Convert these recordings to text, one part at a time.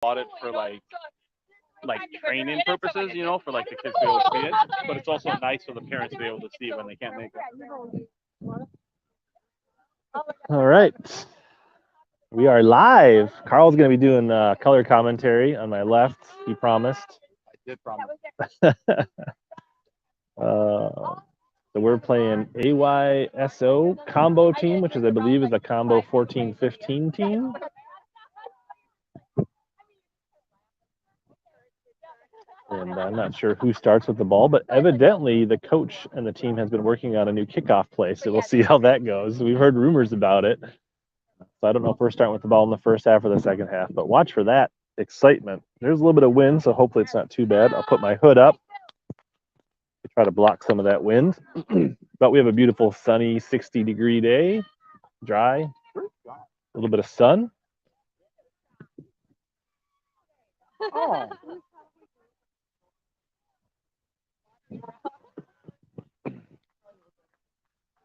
bought it for like training purposes, you know, for like the kids to be able to see it. But it's also nice for the parents to be able to see it when they can't make it. All right. We are live. Carl's going to be doing color commentary on my left. He promised. I did promise. So we're playing AYSO combo team, which is, I believe, is a combo 14-15 team. And I'm not sure who starts with the ball, but evidently the coach and the team has been working on a new kickoff play, so we'll see how that goes. We've heard rumors about it. So I don't know if we're starting with the ball in the first half or the second half, but watch for that excitement. There's a little bit of wind, so hopefully it's not too bad. I'll put my hood up to try to block some of that wind. But we have a beautiful sunny 60-degree day, dry, a little bit of sun. Oh.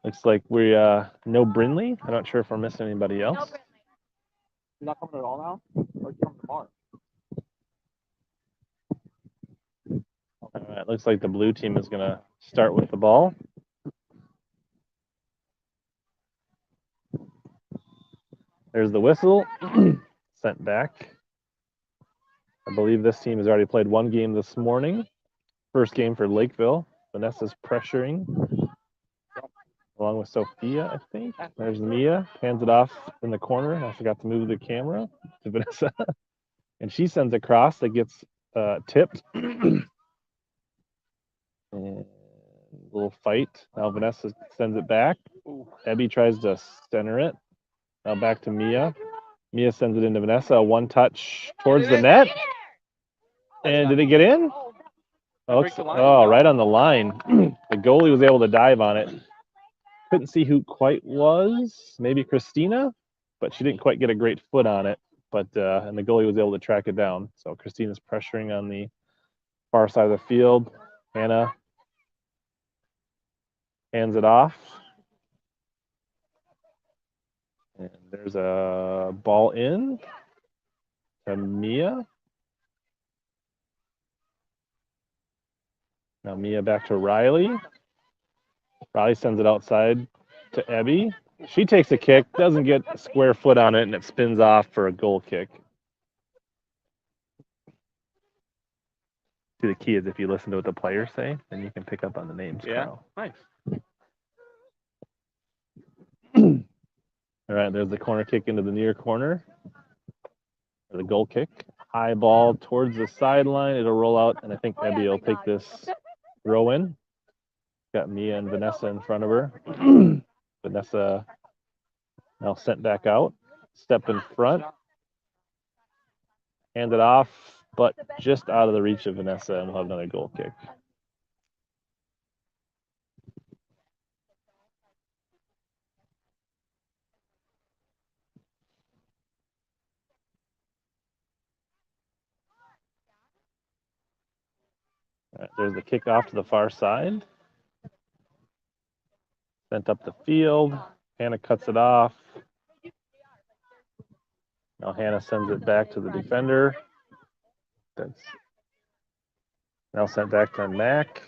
Looks like we no Brinley. I'm not sure if we're missing anybody else. You're not coming at all now? Or you coming tomorrow? All right, looks like the blue team is going to start with the ball. There's the whistle. Sent back. I believe this team has already played one game this morning. First game for Lakeville. Vanessa's pressuring along with Sophia, I think. There's Mia. Hands it off in the corner. I forgot to move the camera to Vanessa. And she sends a cross that gets tipped. And a little fight. Now Vanessa sends it back. Abby tries to center it. Now back to Mia. Mia sends it into Vanessa. One touch towards the net. And did it get in? Oh, right on the line. The goalie was able to dive on it. Couldn't see who quite was. Maybe Christina, but she didn't quite get a great foot on it. But and the goalie was able to track it down. So Christina's pressuring on the far side of the field. Hannah hands it off. And there's a ball in to Mia. Now Mia back to Riley. Riley sends it outside to Abby. She takes a kick, doesn't get a square foot on it, and it spins off for a goal kick. See, the key is if you listen to what the players say, then you can pick up on the names. Yeah, Carl. nice. All right, there's the corner kick into the near corner. Or the goal kick. High ball towards the sideline. It'll roll out, and I think Abby will take this throw in. Got Mia and Vanessa in front of her. Vanessa now sent back out. Step in front. Hand it off, but just out of the reach of Vanessa, and we'll have another goal kick. All right, there's the kickoff to the far side. Sent up the field. Hannah cuts it off. Now Hannah sends it back to the defender. That's now sent back to Mac.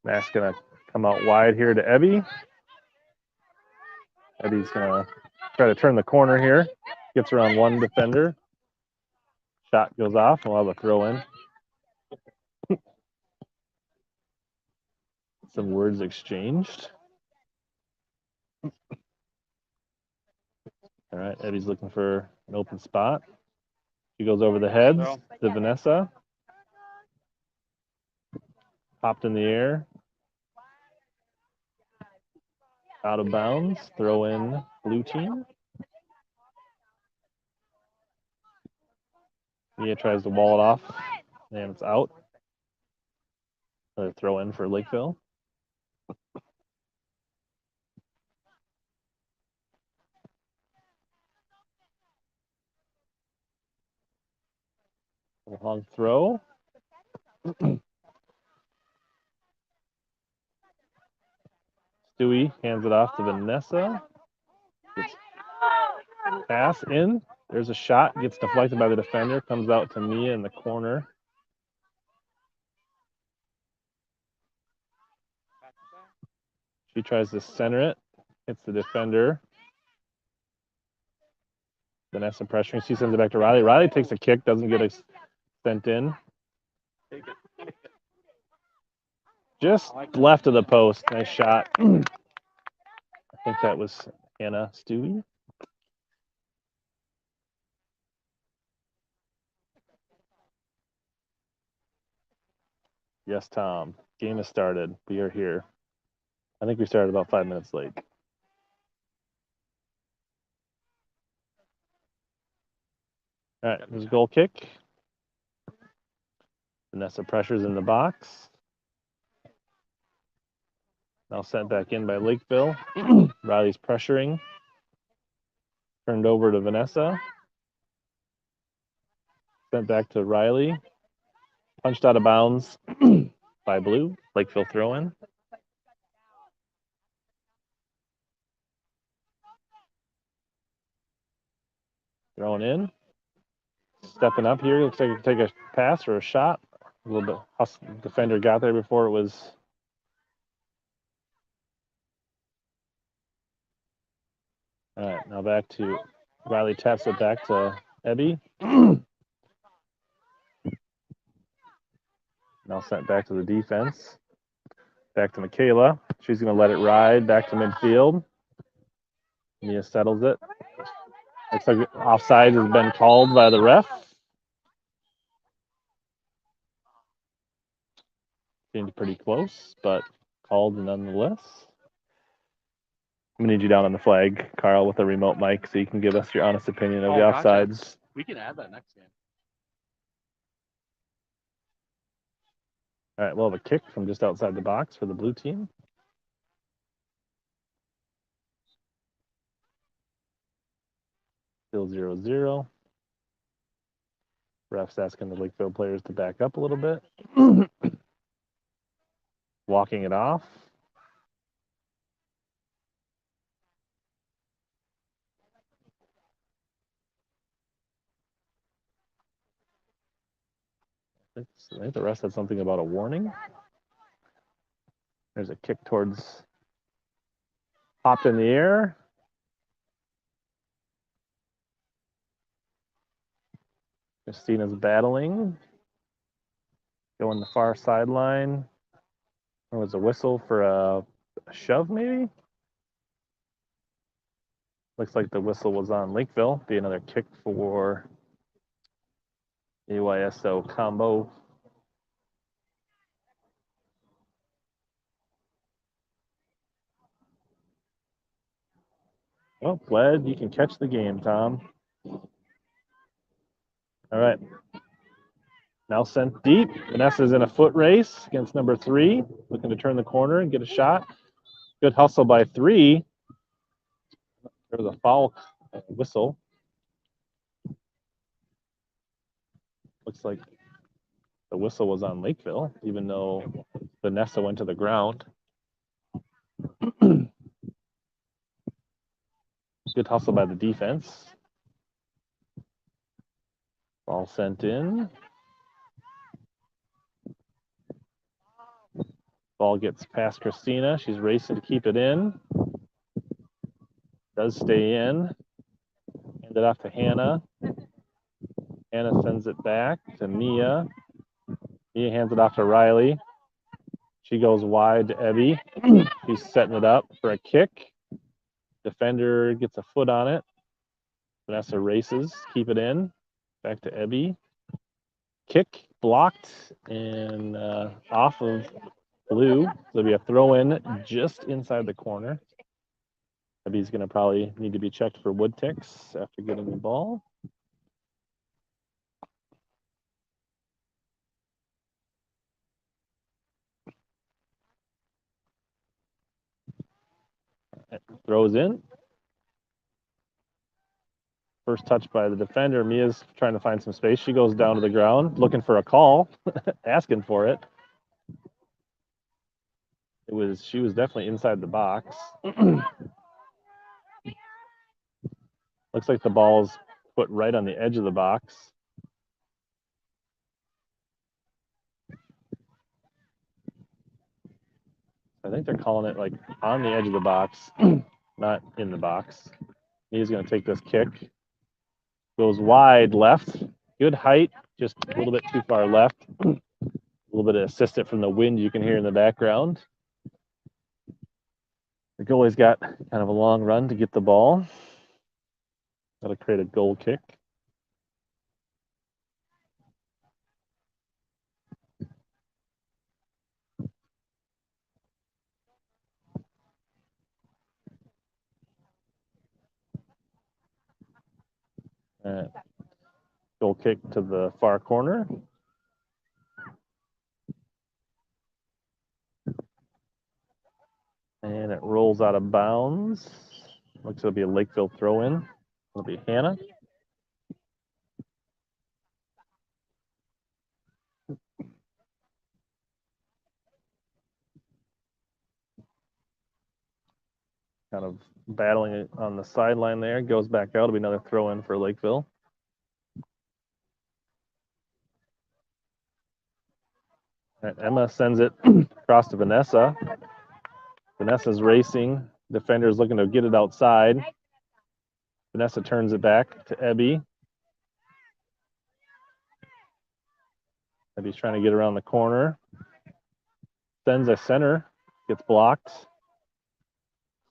Mac's going to come out wide here to Ebby. Ebby's going to try to turn the corner here. Gets around one defender. Shot goes off, and we'll have a throw in. Some words exchanged. All right, Eddie's looking for an open spot. She goes over the heads to Vanessa. Popped in the air. Out of bounds. Throw in blue team. Mia tries to wall it off, and it's out. Another throw in for Lakeville. A long throw. Stewie hands it off to Vanessa. Pass in. There's a shot, gets deflected by the defender, comes out to Mia in the corner. She tries to center it, hits the defender. Vanessa pressuring, she sends it back to Riley. Riley takes a kick, doesn't get sent in. Just left of the post, nice shot. I think that was Hannah Stewie. Yes, Tom. Game has started. We are here. I think we started about 5 minutes late. All right, there's a goal kick. Vanessa pressures in the box. Now sent back in by Lakeville. Riley's pressuring. Turned over to Vanessa. Sent back to Riley. Punched out of bounds by Blue. Lakeville throw in. Throwing in. Stepping up here. Looks like he can take a pass or a shot. A little bit. Defender got there before it was. All right, now back to Riley taps it back to Ebby. Now sent back to the defense. Back to Michaela. She's going to let it ride back to midfield. Mia settles it. Looks like offside has been called by the ref. Seemed pretty close, but called nonetheless. I'm going to need you down on the flag, Carl, with a remote mic so you can give us your honest opinion of the offsides. Gotcha. We can add that next game. All right, we'll have a kick from just outside the box for the blue team. Still 0-0. Ref's asking the Lakeville players to back up a little bit. Walking it off. I think the ref said something about a warning. There's a kick towards, popped in the air. Christina's battling. Going the far sideline. There was a whistle for a shove, maybe? Looks like the whistle was on Lakeville. Be another kick for AYSO combo. Well, glad you can catch the game, Tom. All right. Now sent deep. Vanessa's in a foot race against number 3, looking to turn the corner and get a shot. Good hustle by 3. There was a foul whistle. Looks like the whistle was on Lakeville, even though Vanessa went to the ground. Good hustle by the defense. Ball sent in. Ball gets past Christina. She's racing to keep it in. Does stay in. Hand it off to Hannah. Hannah sends it back to Mia. Mia hands it off to Riley. She goes wide to Ebby. She's setting it up for a kick. Defender gets a foot on it. Vanessa races, keep it in. Back to Ebby. Kick blocked and off of Blue. So there'll be a throw in just inside the corner. Ebby's going to probably need to be checked for wood ticks after getting the ball. Throws in. First touch by the defender. Mia's trying to find some space. She goes down to the ground looking for a call, asking for it. She was definitely inside the box. Looks like the ball's foot right on the edge of the box. I think they're calling it like on the edge of the box, not in the box. He's going to take this kick. Goes wide left. Good height, just a little bit too far left. A little bit of assistance from the wind you can hear in the background. The goalie's got kind of a long run to get the ball. That'll create a goal kick. Goal kick to the far corner. And it rolls out of bounds. Looks like it'll be a Lakeville throw in. It'll be Hannah. Kind of battling it on the sideline there. Goes back out. It'll be another throw in for Lakeville. And Emma sends it across to Vanessa. Vanessa's racing. Defender's looking to get it outside. Vanessa turns it back to Ebby. Ebby's trying to get around the corner. Sends a center. Gets blocked.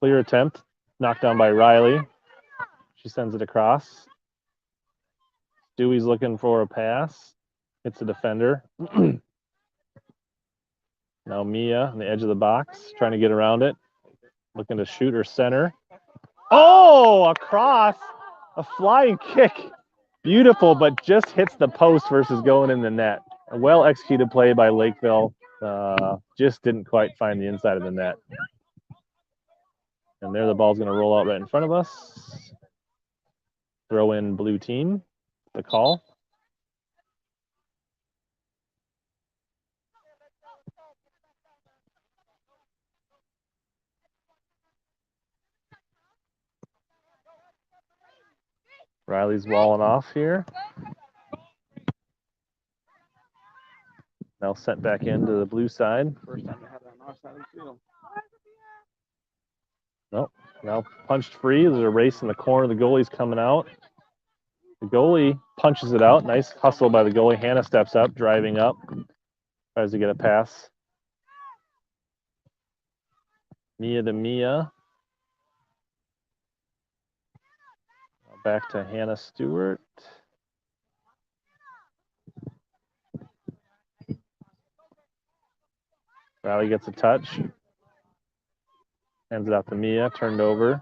Clear attempt. Knocked down by Riley. She sends it across. Stewie's looking for a pass. Hits the defender. Now Mia on the edge of the box, trying to get around it. Looking to shoot her center. Oh, across. A flying kick. Beautiful, but just hits the post versus going in the net. A well-executed play by Lakeville. Just didn't quite find the inside of the net. And there the ball's going to roll out right in front of us. Throw in blue team. The call. Riley's walling off here. Now sent back into the blue side. First time I had that on our side of the field. Nope. Now punched free. There's a race in the corner. The goalie's coming out. The goalie punches it out. Nice hustle by the goalie. Hannah steps up, driving up. Tries to get a pass. Mia to Mia. Back to Hannah Stewart. Riley gets a touch. Hands it out to Mia. Turned over.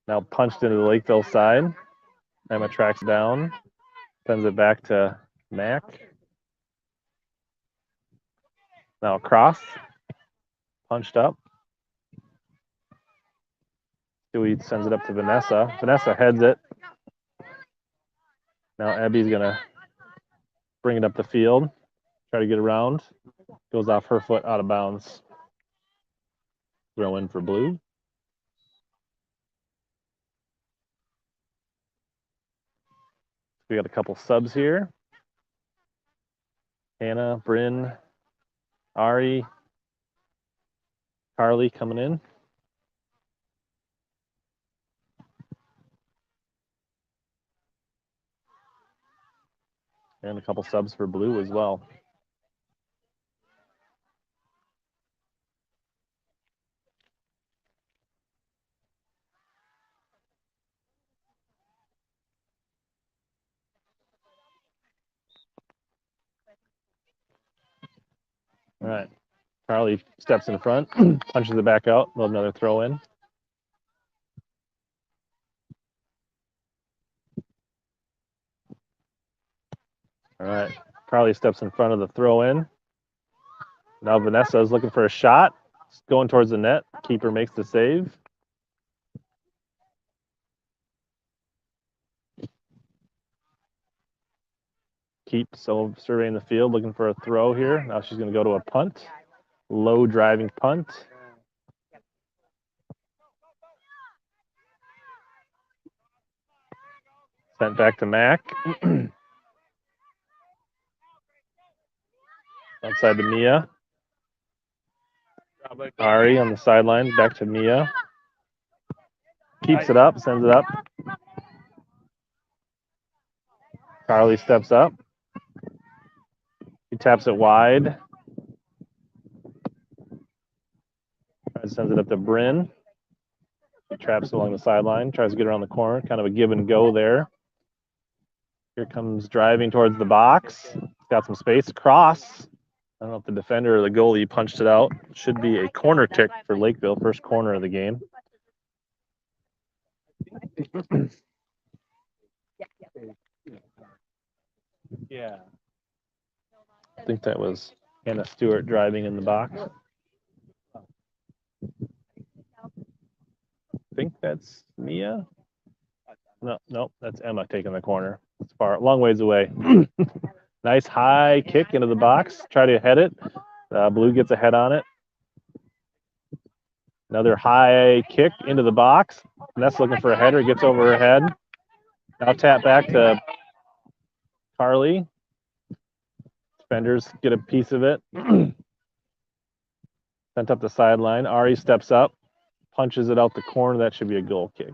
Now punched into the Lakeville side. Emma tracks down. Sends it back to Mac. Now across. Punched up. Stewie sends it up to Vanessa. Vanessa heads it. Now Abby's going to bring it up the field. Try to get around. Goes off her foot out of bounds. Throw in for blue. We got a couple subs here. Hannah, Bryn, Ari, Carly coming in. And a couple subs for blue as well. All right. Carly steps in front, punches it back out. We'll have another throw in. All right. Carly steps in front of the throw in. Now Vanessa is looking for a shot. It's going towards the net. Keeper makes the save. Keep surveying the field, looking for a throw here. Now she's going to go to a punt. Low driving punt. Sent back to Mac. Outside to Mia. Ari on the sidelines, back to Mia. Keeps it up, sends it up. Carly steps up. He taps it wide. Sends it up to Bryn. He traps along the sideline, tries to get around the corner. Kind of a give and go there. Here comes driving towards the box. Got some space. Cross. I don't know if the defender or the goalie punched it out. Should be a corner kick for Lakeville, first corner of the game. Yeah. I think that was Hannah Stewart driving in the box. I think that's Mia. No, that's Emma taking the corner. It's far, long ways away. Nice high kick into the box. Try to head it. Blue gets a head on it. Another high kick into the box. Ness looking for a header. Gets over her head. Now tap back to Carly. Defenders get a piece of it. Sent up the sideline. Ari steps up. Punches it out the corner. That should be a goal kick.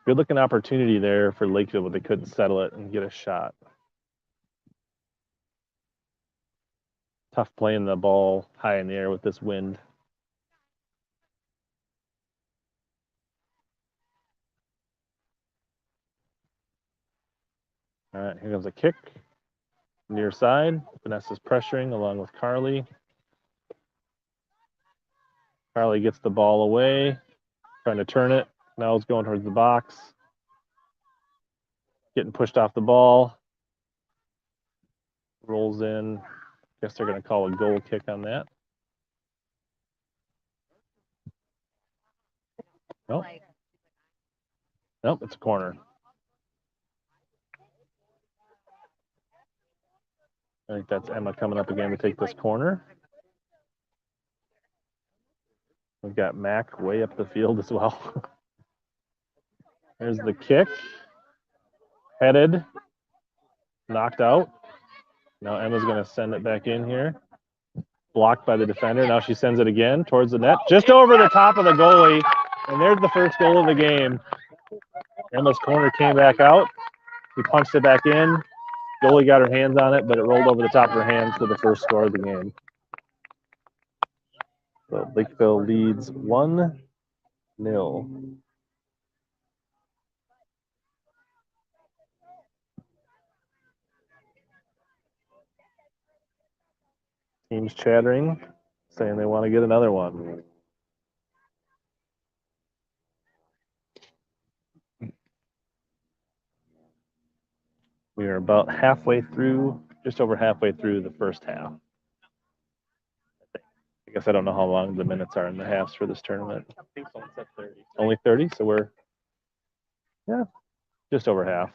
Good looking opportunity there for Lakeville, but they couldn't settle it and get a shot. Tough playing the ball high in the air with this wind. All right, here comes a kick. Near side. Vanessa's pressuring along with Carly. Carly gets the ball away, trying to turn it. Now it's going towards the box. Getting pushed off the ball. Rolls in. Guess they're going to call a goal kick on that. Nope. Nope, it's a corner. I think that's Emma coming up again to take this corner. We've got Mac way up the field as well. There's the kick. Headed. Knocked out. Now Emma's going to send it back in here. Blocked by the defender. Now she sends it again towards the net. Just over the top of the goalie. And there's the first goal of the game. Emma's corner came back out. He punched it back in. Goalie got her hands on it, but it rolled over the top of her hands for the first score of the game. So Lakeville leads 1-0. Teams chattering, saying they want to get another one. We are about halfway through, just over halfway through the first half. I guess I don't know how long the minutes are in the halves for this tournament. I think someone said 30. Only 30, so we're, just over half.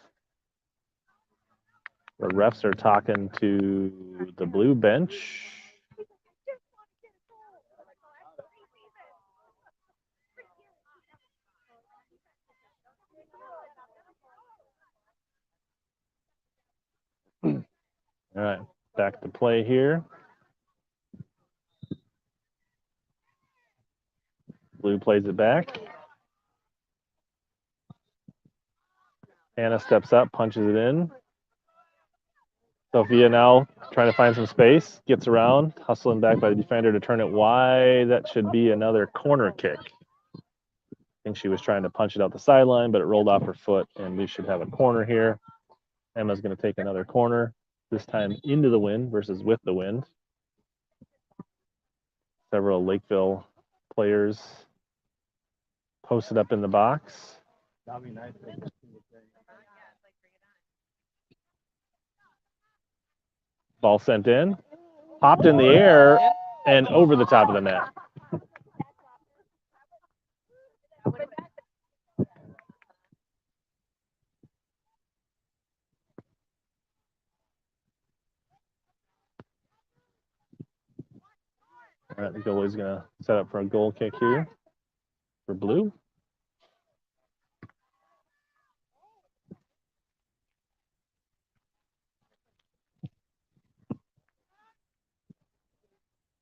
The refs are talking to the blue bench. All right, back to play here. Blue plays it back. Hannah steps up, punches it in. Sophia now trying to find some space, gets around, hustling back by the defender to turn it wide. That should be another corner kick. I think she was trying to punch it out the sideline, but it rolled off her foot, and we should have a corner here. Emma's going to take another corner, this time into the wind versus with the wind. Several Lakeville players posted up in the box. That'd be nice. Ball sent in, popped in the air, and over the top of the net. All right, the goalie's going to set up for a goal kick here for Blue.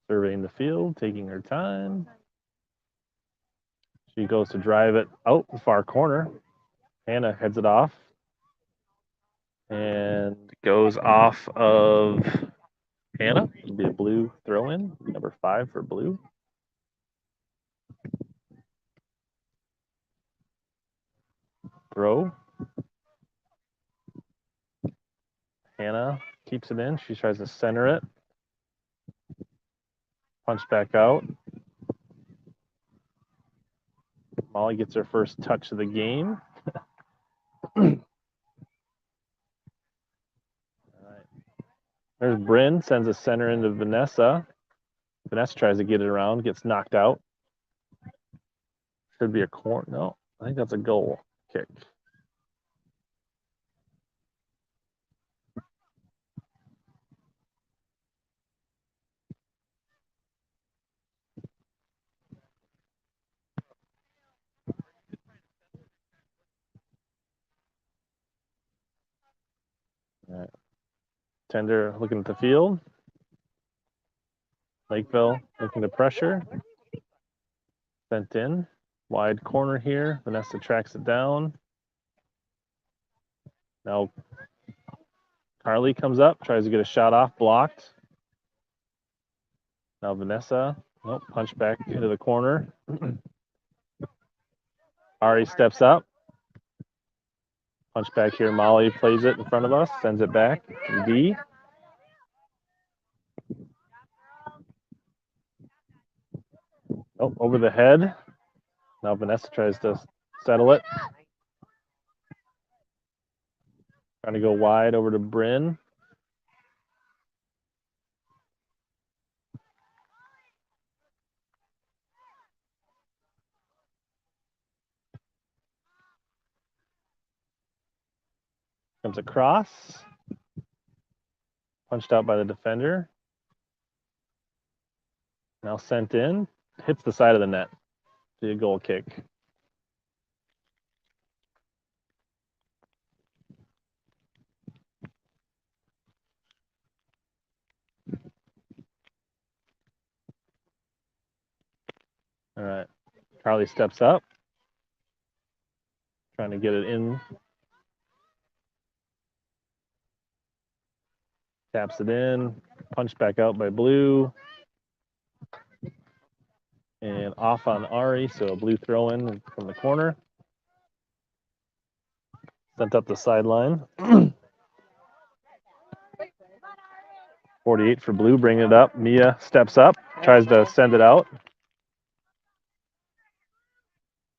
Surveying the field, taking her time. She goes to drive it out the far corner. Hannah heads it off. And goes off of Hannah. It'll be a blue throw in. Number 5 for blue. Throw. Hannah keeps it in. She tries to center it. Punch back out. Molly gets her first touch of the game. All right. There's Bryn, sends a center into Vanessa. Vanessa tries to get it around, gets knocked out. Should be a corner. No, I think that's a goal kick. All right. Tender looking at the field. Lakeville looking to pressure. Sent in. Wide corner here. Vanessa tracks it down. Now Carly comes up, tries to get a shot off, blocked. Now Vanessa, nope, punch back into the corner. Ari steps up. Punch back here. Molly plays it in front of us, sends it back. D. Oh, over the head. Now Vanessa tries to settle it. Trying to go wide over to Bryn. Comes across. Punched out by the defender. Now sent in. Hits the side of the net. Be a goal kick. All right. Carly steps up. Trying to get it in. Taps it in. Punched back out by Blue. And off on Ari, so a blue throw in from the corner. Sent up the sideline. 48 for Blue, bringing it up. Mia steps up, tries to send it out.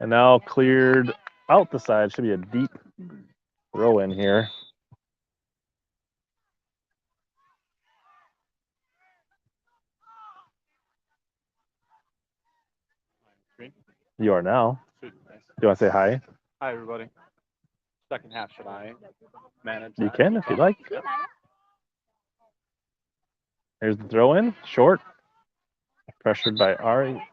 And now cleared out the side. Should be a deep throw in here. You are now. Do you want to say hi? Hi, everybody. Second half, should I manage? You can if you like. Here's the throw in, short. Pressured by Ari.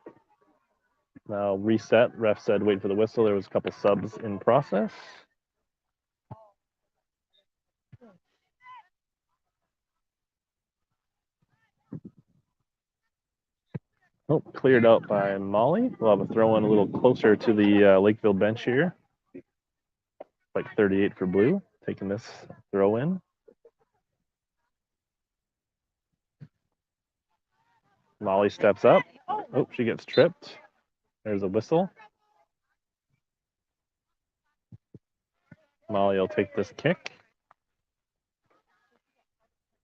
Now reset. Ref said wait for the whistle. There was a couple subs in process. Oh, cleared out by Molly. We'll have a throw in a little closer to the Lakeville bench here. Like 38 for Blue, taking this throw in. Molly steps up. Oh, she gets tripped. There's a whistle. Molly will take this kick.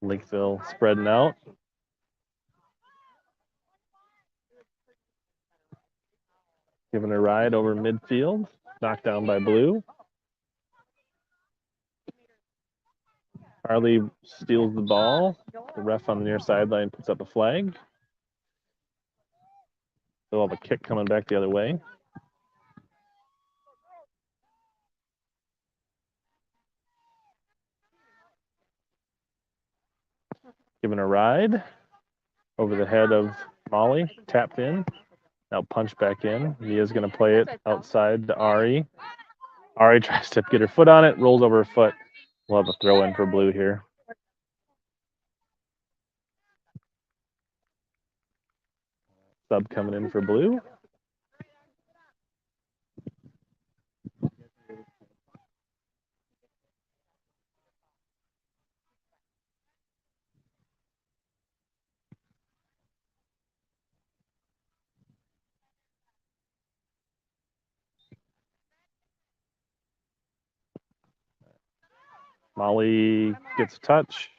Lakeville spreading out. Giving a ride over midfield. Knocked down by Blue. Harley steals the ball. The ref on the near sideline puts up a flag. They'll have a kick coming back the other way. Giving a ride over the head of Molly. Tapped in. Now punch back in. Mia's going to play it outside to Ari. Ari tries to get her foot on it, rolls over her foot. We'll have a throw in for Blue here. Sub coming in for blue. Molly gets a touch.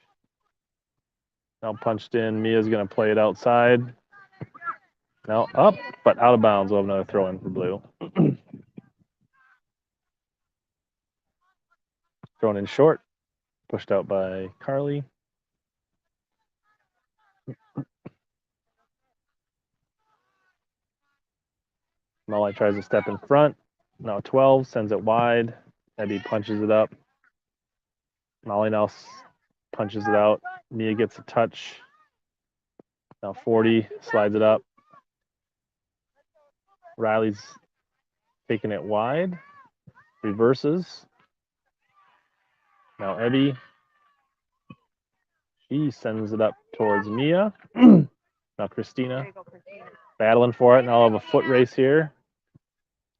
Now punched in. Mia's going to play it outside. Now up, but out of bounds. We'll have another throw in for blue. Thrown in short. Pushed out by Carly. Molly tries to step in front. Now 12, sends it wide. Eddie punches it up. Molly now punches it out. Mia gets a touch. Now 40, slides it up. Riley's taking it wide. Reverses. Now Eddie. She sends it up towards Mia. Now Christina battling for it. Now I'll have a foot race here.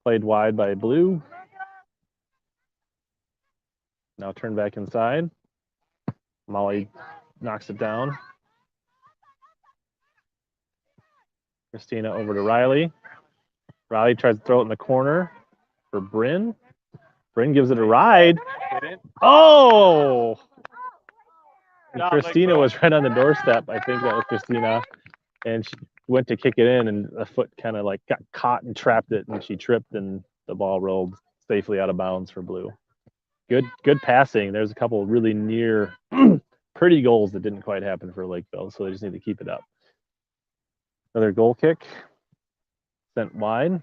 Played wide by blue. Now turn back inside. Molly knocks it down. Christina over to Riley. Riley tries to throw it in the corner for Bryn. Bryn gives it a ride. Oh! And Christina was right on the doorstep. I think that was Christina. And she went to kick it in, and the foot kind of like got caught and trapped it, and she tripped, and the ball rolled safely out of bounds for blue. Good passing. There's a couple really near pretty goals that didn't quite happen for Lakeville, so they just need to keep it up. Another goal kick. Sent wide.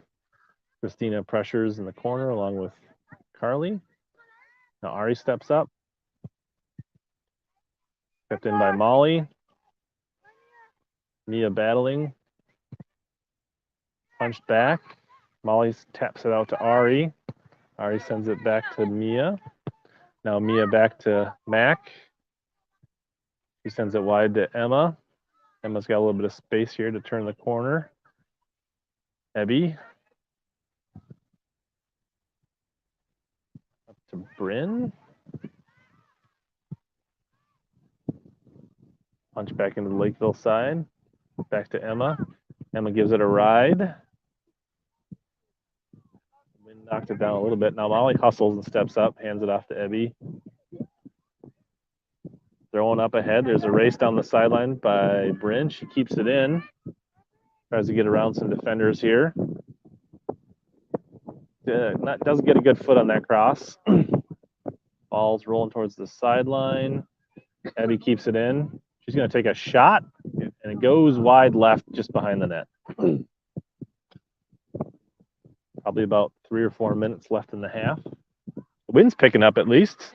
Christina pressures in the corner along with Carly. Now Ari steps up. Kept in by Molly. Mia battling. Punched back. Molly taps it out to Ari. Ari sends it back to Mia. Now Mia back to Mac. She sends it wide to Emma. Emma's got a little bit of space here to turn the corner. Ebby. Up to Bryn. Punch back into the Lakeville side. Back to Emma. Emma gives it a ride. Wind knocked it down a little bit. Now Molly hustles and steps up, hands it off to Ebby. Throwing up ahead. There's a race down the sideline by Bryn. She keeps it in. Tries to get around some defenders here. Doesn't get a good foot on that cross. Ball's rolling towards the sideline. Abby keeps it in. She's going to take a shot, and it goes wide left just behind the net. Probably about 3 or 4 minutes left in the half. The wind's picking up at least.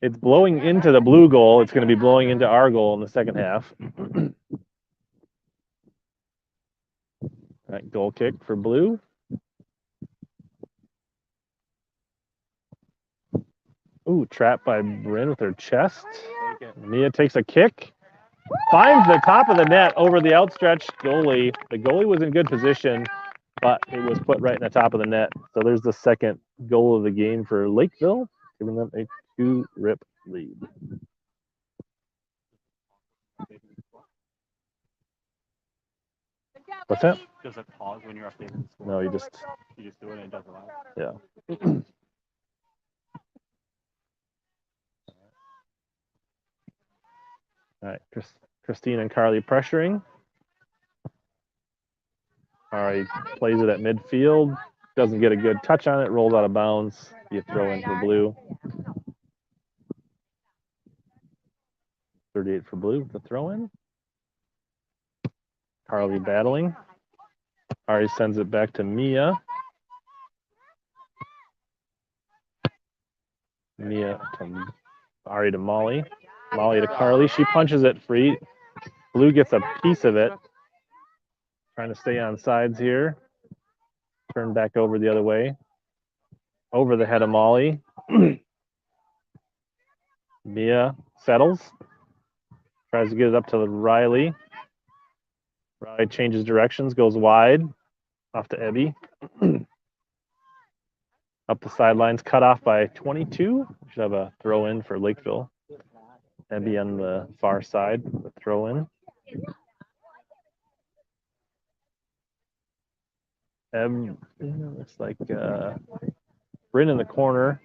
It's blowing into the blue goal. It's going to be blowing into our goal in the second half. All right, goal kick for blue. Ooh, trapped by Bryn with her chest. Mia takes a kick. Finds the top of the net over the outstretched goalie. The goalie was in good position, but it was put right in the top of the net. So there's the second goal of the game for Lakeville, giving them a 2-rip lead. What's that? Does it pause when you're updating the score? No, you just do it and it doesn't allow. Yeah. All right, Christine and Carly pressuring. Ari plays it at midfield. Doesn't get a good touch on it. Rolls out of bounds. You throw in for blue. 38 for blue with the throw in. Carly battling. Ari sends it back to Mia. Mia to Ari to Molly. Molly to Carly. She punches it free. Blue gets a piece of it. Trying to stay on sides here. Turn back over the other way. Over the head of Molly. Mia settles. Tries to get it up to Riley. Riley changes directions, goes wide, off to Ebby. Up the sidelines, cut off by 22. We should have a throw in for Lakeville. Ebby on the far side, the throw in. Looks like Bryn in the corner.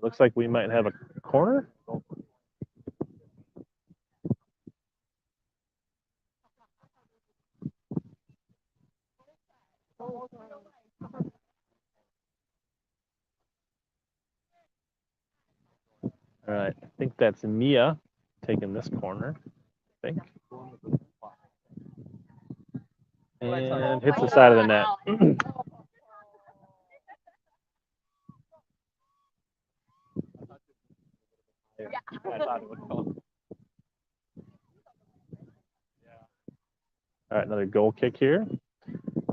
Looks like we might have a corner. All right, I think that's Mia taking this corner, I think. And hits the side of the net. All right, another goal kick here.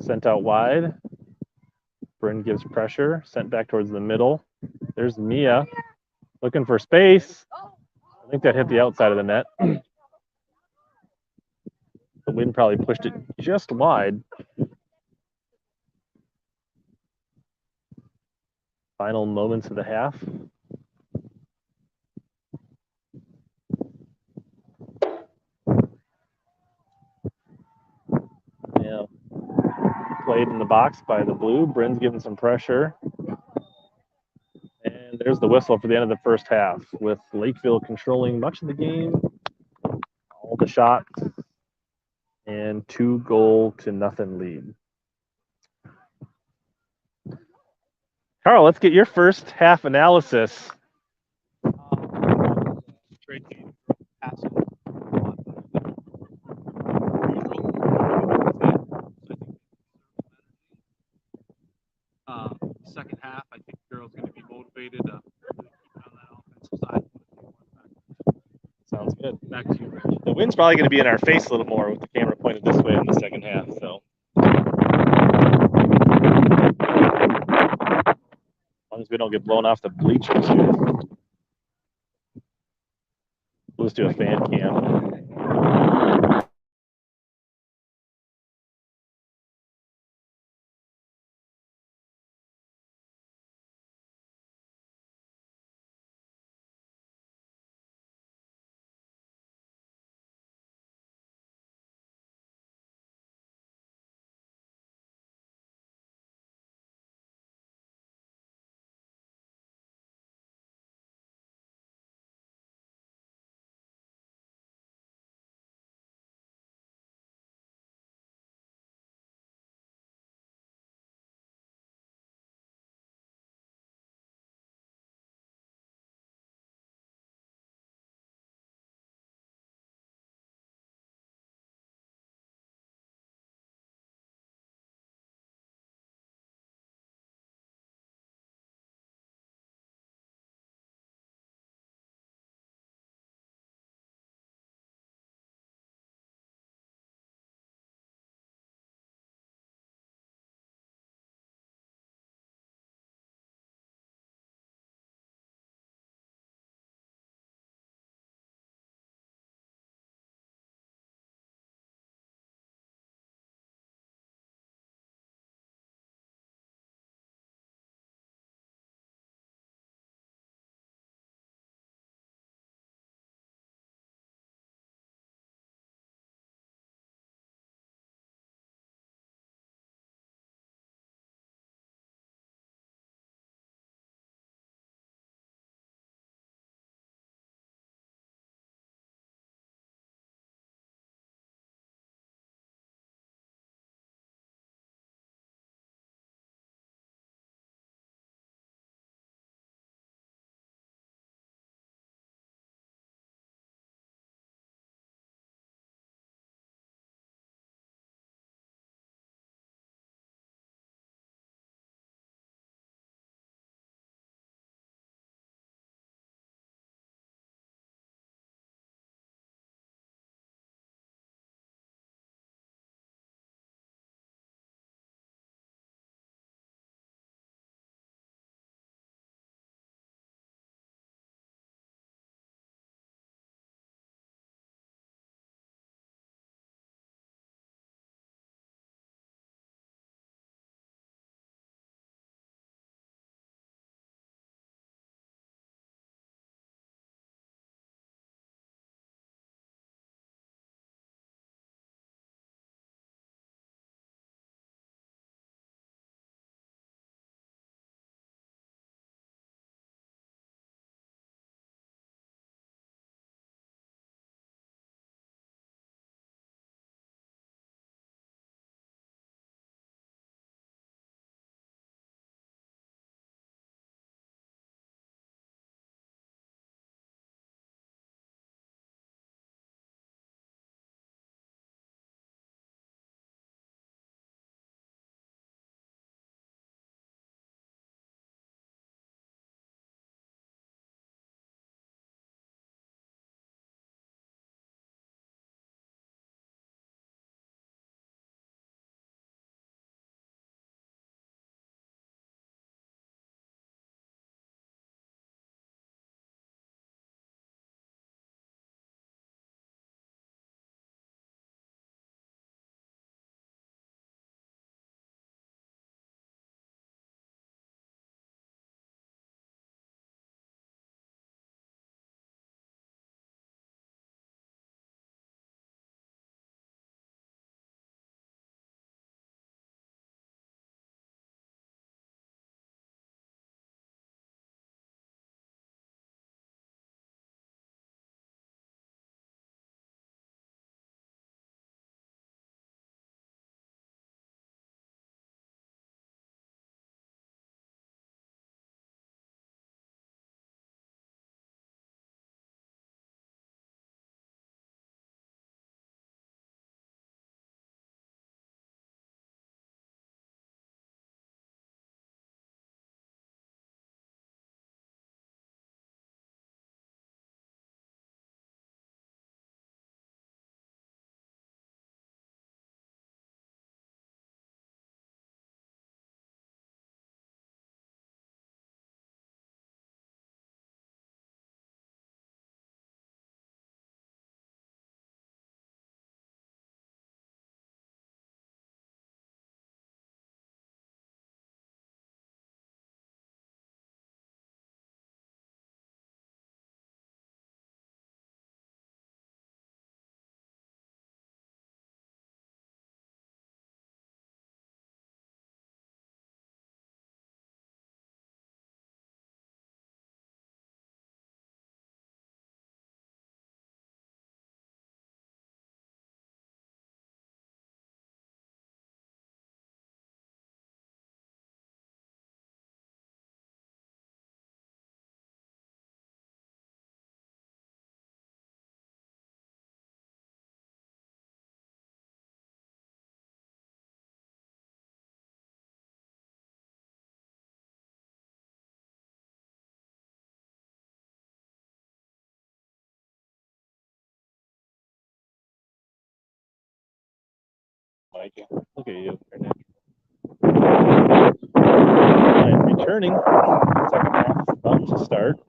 Sent out wide. Bryn gives pressure, sent back towards the middle. There's Mia looking for space. I think that hit the outside of the net. The wind probably pushed it just wide. Final moments of the half. Yeah. Played in the box by the blue. Bryn's giving some pressure. And there's the whistle for the end of the first half, with Lakeville controlling much of the game, all the shots, and 2-0 lead. Carl, let's get your first half analysis. Great game. Passing. Second half, I think girls going to be motivated to really keep it on that offensive side. Sounds good. Back to you, Rich. The wind's probably going to be in our face a little more with the camera pointed this way in the second half. So, as long as we don't get blown off the bleachers here. We'll just do a fan cam. like you. Look at you. And returning, second half about to start.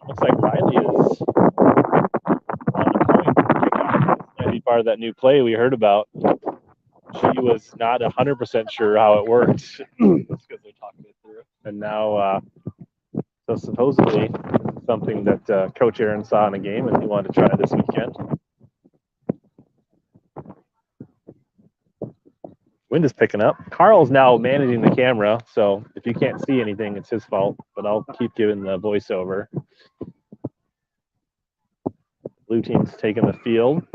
Looks like Riley is on the point. Might be part of that new play we heard about. She was not 100% sure how it worked. That's because they're talking it through. And now, so supposedly something that Coach Aaron saw in a game and he wanted to try this weekend. Wind is picking up. Carl's now managing the camera, so if you can't see anything, it's his fault, but I'll keep giving the voiceover. Blue team's taking the field.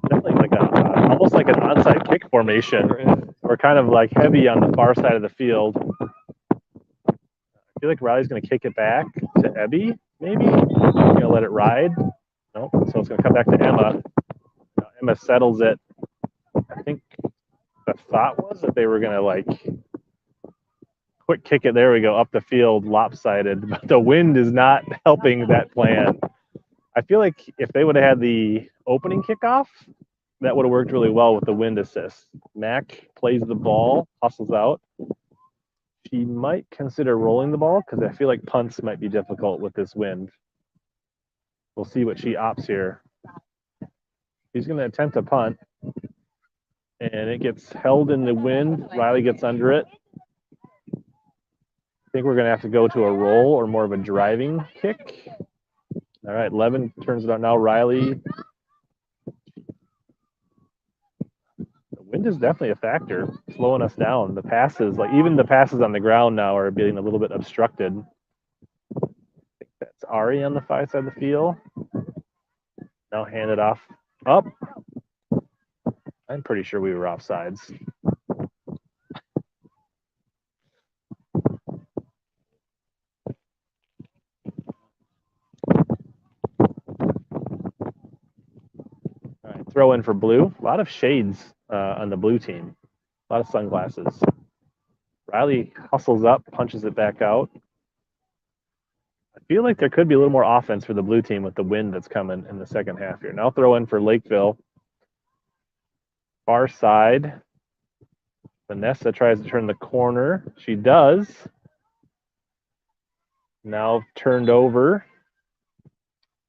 Definitely like almost like an onside kick formation. We're kind of like heavy on the far side of the field. I feel like Riley's going to kick it back to Ebby, maybe. Going to let it ride. Nope. So it's going to come back to Emma. Emma settles it. I think the thought was that they were going to like quick kick it. There we go, up the field, lopsided. But the wind is not helping that plan. I feel like if they would have had the opening kickoff, that would have worked really well with the wind assist. Mac plays the ball, hustles out. She might consider rolling the ball because I feel like punts might be difficult with this wind. We'll see what she opts here. She's going to attempt a punt, and it gets held in the wind. Riley gets under it. I think we're going to have to go to a roll or more of a driving kick. All right, Levin turns it on now. Riley. The wind is definitely a factor, slowing us down. The passes, like even the passes on the ground now are being a little bit obstructed. I think that's Ari on the 5 side of the field. Now hand it off. Up. I'm pretty sure we were offsides. All right, throw in for blue. A lot of shades on the blue team. A lot of sunglasses. Riley hustles up, punches it back out. I feel like there could be a little more offense for the blue team with the wind that's coming in the second half here. Now throw in for Lakeville. Far side. Vanessa tries to turn the corner. She does. Now turned over.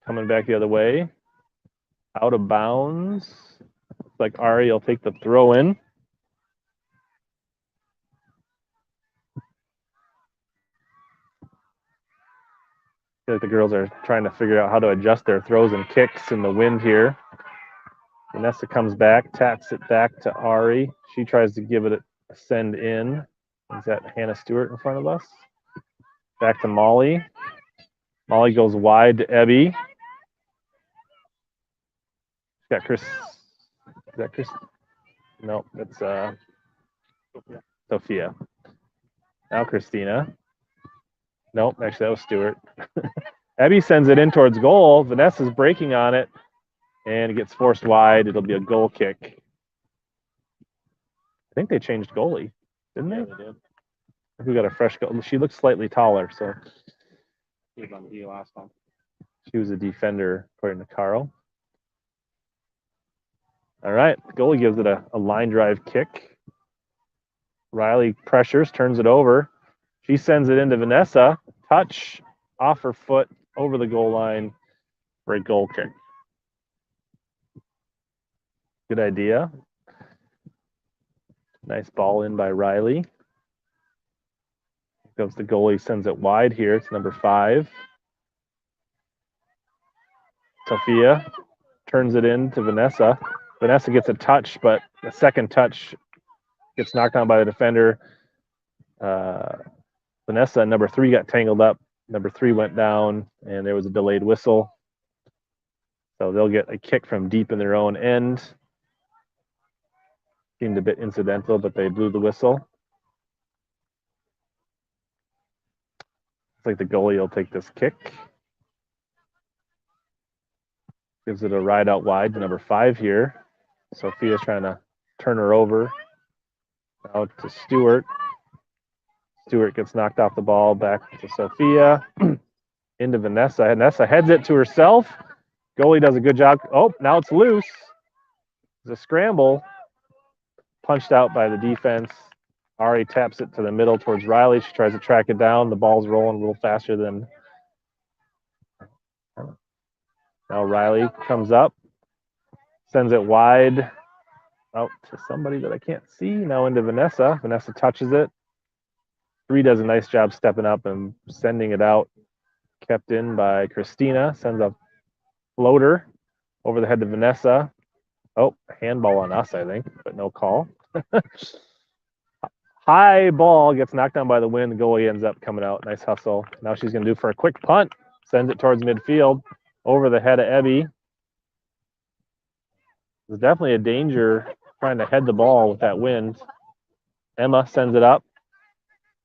Coming back the other way. Out of bounds. Looks like Ari will take the throw in. I feel like the girls are trying to figure out how to adjust their throws and kicks in the wind here. Vanessa comes back, taps it back to Ari. She tries to give it a send in. Is that Hannah Stewart in front of us? Back to Molly. Molly goes wide to Ebby. Got Chris. Is that Chris? No, that's Sophia. Now Christina. Nope, actually that was Stewart. Ebby sends it in towards goal. Vanessa's breaking on it, and it gets forced wide. It'll be a goal kick. I think they changed goalie, didn't they? Yeah, they did. Who got a fresh goal? She looks slightly taller, so She was on D last time. she was a defender according to Carl. All right, the goalie gives it a line drive kick. Riley pressures, turns it over. She sends it into Vanessa. Touch off her foot over the goal line for a goal kick. Good idea. Nice ball in by Riley. Goes the goalie, sends it wide here. It's number 5. Sophia turns it in to Vanessa. Vanessa gets a touch, but the second touch gets knocked down by the defender. Vanessa, number 3, got tangled up. Number 3 went down, and there was a delayed whistle. So they'll get a kick from deep in their own end. Seemed a bit incidental, but they blew the whistle. Looks like the goalie will take this kick. Gives it a ride out wide to number 5 here. Sophia's trying to turn her over. Out to Stewart. Stewart gets knocked off the ball, back to Sophia. Into Vanessa. Vanessa heads it to herself. Goalie does a good job. Oh, now it's loose. It's a scramble. Punched out by the defense. Ari taps it to the middle towards Riley. She tries to track it down. The ball's rolling a little faster than. Now Riley comes up, sends it wide out to somebody that I can't see. Now into Vanessa. Vanessa touches it. Bree does a nice job stepping up and sending it out. Kept in by Christina. Sends a floater over the head to Vanessa. Oh, handball on us, I think, but no call. High ball gets knocked down by the wind. The goalie ends up coming out. Nice hustle. Now she's going to do for a quick punt. Sends it towards midfield. Over the head of Ebby. There's definitely a danger trying to head the ball with that wind. Emma sends it up.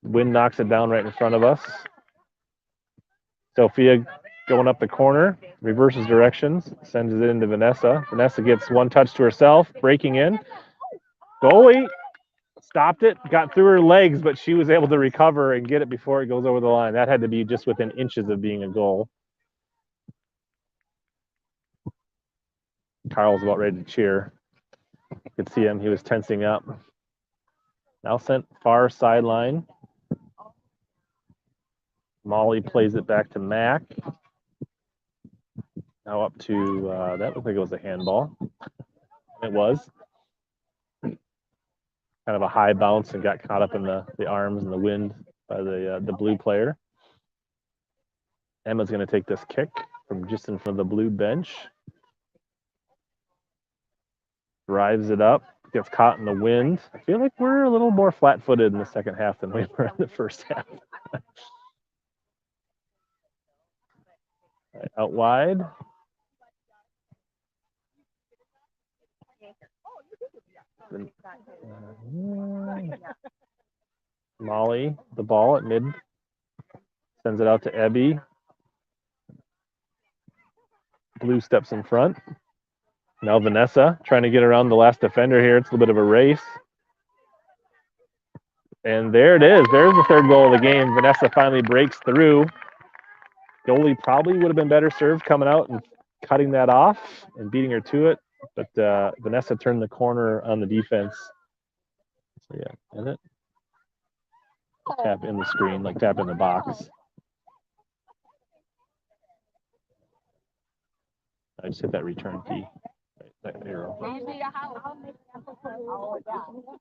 Wind knocks it down right in front of us. Sophia going up the corner, reverses directions, sends it into Vanessa. Vanessa gets one touch to herself, breaking in. Goalie stopped it, got through her legs, but she was able to recover and get it before it goes over the line. That had to be just within inches of being a goal. Carl's about ready to cheer. You could see him, he was tensing up. Now sent far sideline. Molly plays it back to Mac. Now up to, that looked like it was a handball. It was. Kind of a high bounce and got caught up in the arms and the wind by the blue player. Emma's going to take this kick from just in front of the blue bench. Drives it up, gets caught in the wind. I feel like we're a little more flat-footed in the second half than we were in the first half. Right, out wide. Molly, the ball at mid. Sends it out to Ebby. Blue steps in front. Now Vanessa trying to get around the last defender here. It's a little bit of a race. And there it is. There's the third goal of the game. Vanessa finally breaks through. Goalie probably would have been better served coming out and cutting that off and beating her to it. But Vanessa turned the corner on the defense. So yeah, and it tap in the screen, like tap in the box. I just hit that return key. Right, that arrow.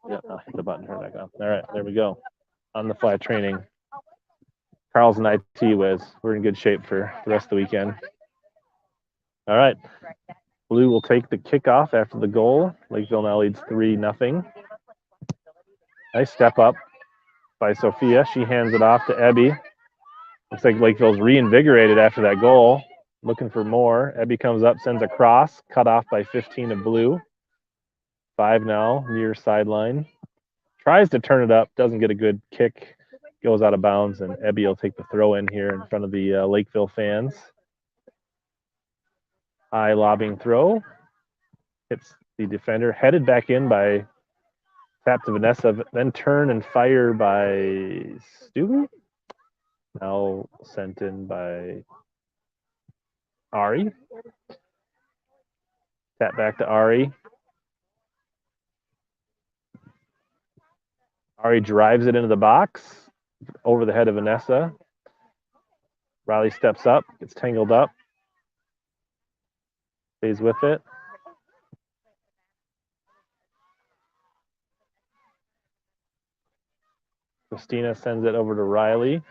Yeah, I'll hit the button, turn it back on. All right, there we go. On the fly training. Carl's an IT whiz. We're in good shape for the rest of the weekend. All right. Blue will take the kickoff after the goal. Lakeville now leads 3-0. Nice step up by Sophia. She hands it off to Ebby. Looks like Lakeville's reinvigorated after that goal. Looking for more. Ebby comes up, sends a cross, cut off by 15 of Blue. 5 now, near sideline. Tries to turn it up, doesn't get a good kick. Goes out of bounds, and Ebby will take the throw in here in front of the Lakeville fans. High lobbing throw. Hits the defender. Headed back in by tap to Vanessa, then turn and fire by Stewie. Now sent in by Ari. Tap back to Ari. Ari drives it into the box over the head of Vanessa. Riley steps up, gets tangled up. Stays with it. Christina sends it over to Riley.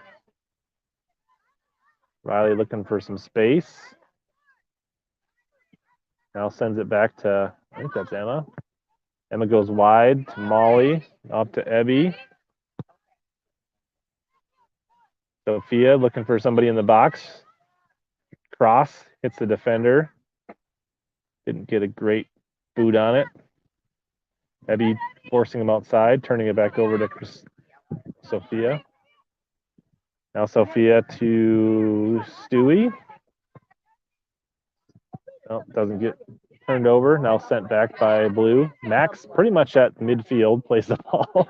Riley looking for some space. Now sends it back to, I think that's Emma. Emma goes wide to Molly, up to Ebby. Sophia looking for somebody in the box. Cross hits the defender. Didn't get a great boot on it. Ebby forcing him outside, turning it back over to Sophia. Now Sophia to Stewie. Oh, doesn't get turned over. Now sent back by Blue. Max pretty much at midfield plays the ball.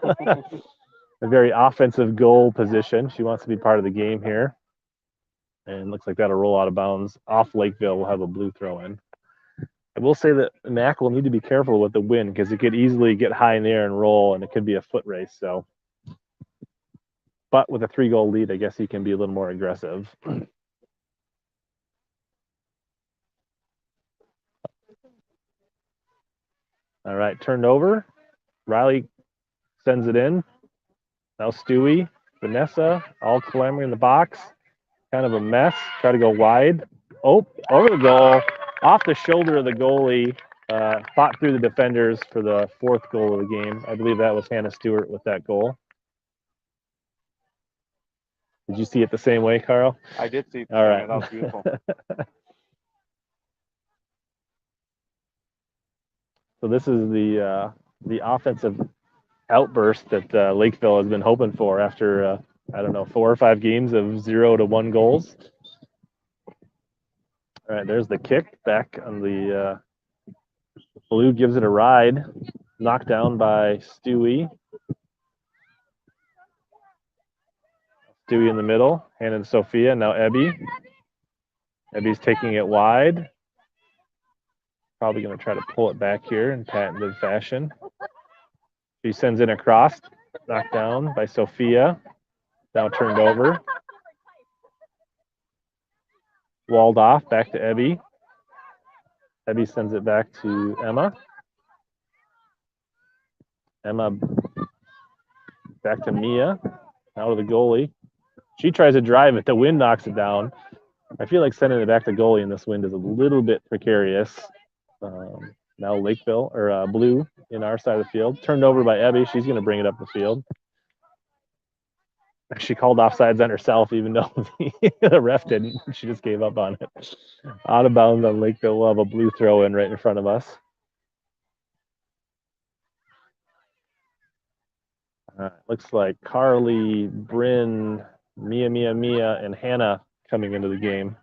a very offensive goal position. She wants to be part of the game here. And looks like that'll roll out of bounds. Off Lakeville, we'll have a blue throw in. I will say that Mac will need to be careful with the wind because it could easily get high in the air and roll, and it could be a foot race. So, but with a 3-goal lead, I guess he can be a little more aggressive. All right, turned over. Riley sends it in. Now Stewie, Vanessa, all clamoring in the box. Kind of a mess. Try to go wide. Oh, over the goal. Off the shoulder of the goalie. Fought through the defenders for the 4th goal of the game. I believe that was Hannah Stewart with that goal. Did you see it the same way, Carl? I did see it. All right. That was beautiful. So this is the offensive outburst that Lakeville has been hoping for after I don't know, 4 or 5 games of 0 to 1 goals. All right, there's the kick back on the blue, gives it a ride, knocked down by Stewie. Stewie in the middle, handed to Sophia. Now Ebby. Ebby's taking it wide. Probably going to try to pull it back here in patented fashion. She sends it across, knocked down by Sophia. Now turned over. Walled off, back to Ebby. Ebby sends it back to Emma. Emma back to Mia. Now to the goalie. She tries to drive it. The wind knocks it down. I feel like sending it back to goalie in this wind is a little bit precarious. Now Lakeville, or Blue, in our side of the field. Turned over by Ebby. She's going to bring it up the field. She called offsides on herself, even though the ref didn't. She just gave up on it. Out of bounds on Lakeville. We'll have a blue throw in right in front of us. Looks like Carly, Bryn, Mia, and Hannah coming into the game.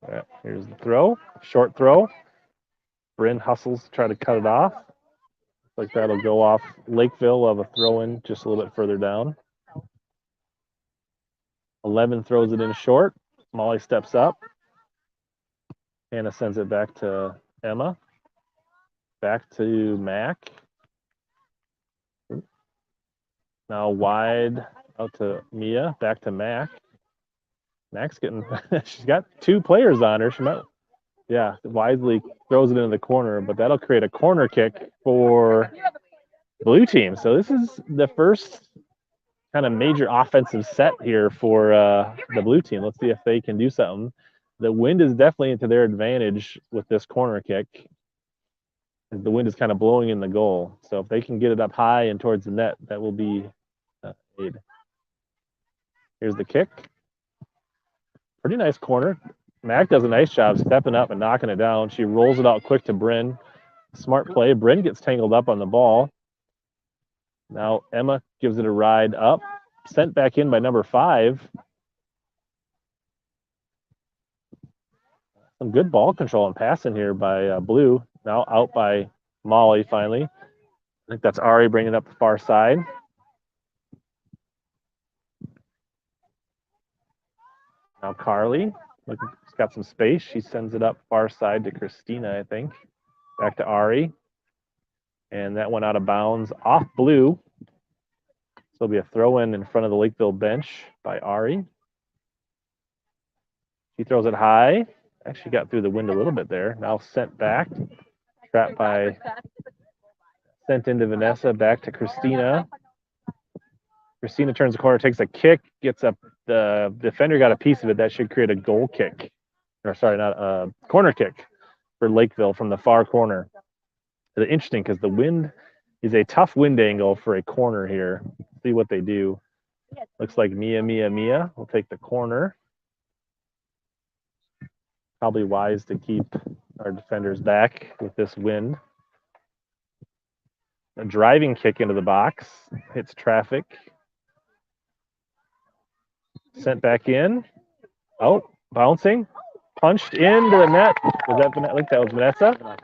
All right, here's the throw. Short throw. Bryn hustles to try to cut it off. Looks like that'll go off Lakeville. We'll have a throw in just a little bit further down. 11 throws it in short. Molly steps up. Hannah sends it back to Emma. Back to Mac. Now wide out to Mia. Back to Mac. Mac's getting, she's got 2 players on her. She might, yeah, wisely throws it into the corner, but that'll create a corner kick for the blue team. So this is the first kind of major offensive set here for the blue team. Let's see if they can do something. The wind is definitely into their advantage with this corner kick. The wind is kind of blowing in the goal. So if they can get it up high and towards the net, that will be aid. Here's the kick. Pretty nice corner. Mac does a nice job stepping up and knocking it down. She rolls it out quick to Bryn. Smart play. Bryn gets tangled up on the ball. Now Emma gives it a ride up. Sent back in by number 5. Some good ball control and passing here by Blue. Now out by Molly finally. I think that's Ari bringing it up the far side. Now Carly. Look, she's got some space. She sends it up far side to Christina, I think. Back to Ari. And that went out of bounds off Blue. So it'll be a throw in front of the Lakeville bench by Ari. She throws it high. Actually got through the wind a little bit there. Now sent back. Trapped by, sent into Vanessa, back to Christina. Christina turns the corner, takes a kick, gets up. The defender got a piece of it. That should create a goal kick. Or sorry, not a corner kick for Lakeville from the far corner. It's interesting because the wind is a tough wind angle for a corner here. See what they do. Looks like Mia will take the corner. Probably wise to keep our defenders back with this wind. A driving kick into the box. Hits traffic. Sent back in. Oh, bouncing. punched into the net. Was that Vanessa? I think that was Vanessa.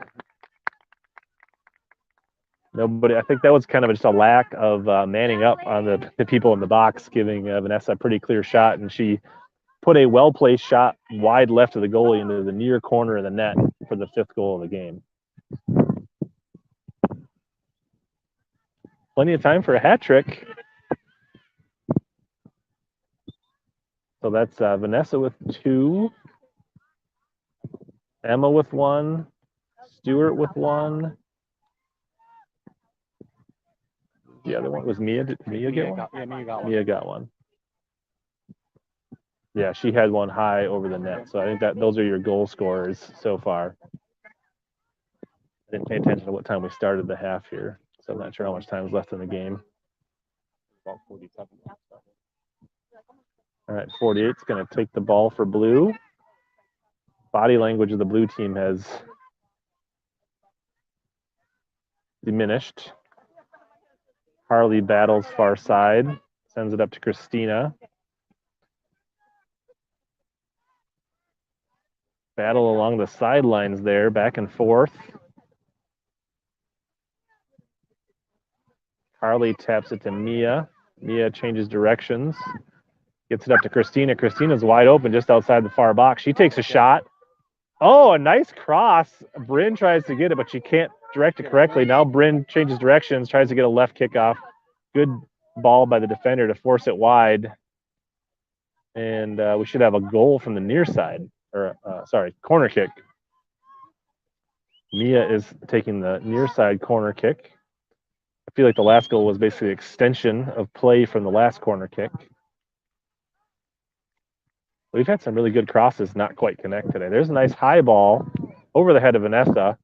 Nobody. I think that was kind of just a lack of manning up on the people in the box, giving Vanessa a pretty clear shot, and she put a well-placed shot wide left of the goalie into the near corner of the net for the 5th goal of the game. Plenty of time for a hat trick. So that's Vanessa with 2, Emma with 1, Stewart with 1. The other one was Mia. Did Mia get one? Yeah, Mia got one. Mia got one. Yeah, she had one high over the net. So I think that those are your goal scorers so far. I didn't pay attention to what time we started the half here, so I'm not sure how much time is left in the game. About 47. All right, 48's going to take the ball for blue. Body language of the blue team has diminished. Harley battles far side, sends it up to Christina. Battle along the sidelines there, back and forth. Harley taps it to Mia. Mia changes directions. Gets it up to Christina. Christina's wide open just outside the far box. She takes a shot. Oh, a nice cross. Bryn tries to get it, but she can't direct it correctly. Now Bryn changes directions, tries to get a left kickoff. Good ball by the defender to force it wide. And we should have a goal from the near side. Or, corner kick. Mia is taking the near side corner kick. I feel like the last goal was basically an extension of play from the last corner kick. We've had some really good crosses not quite connect today. There's a nice high ball over the head of Vanessa.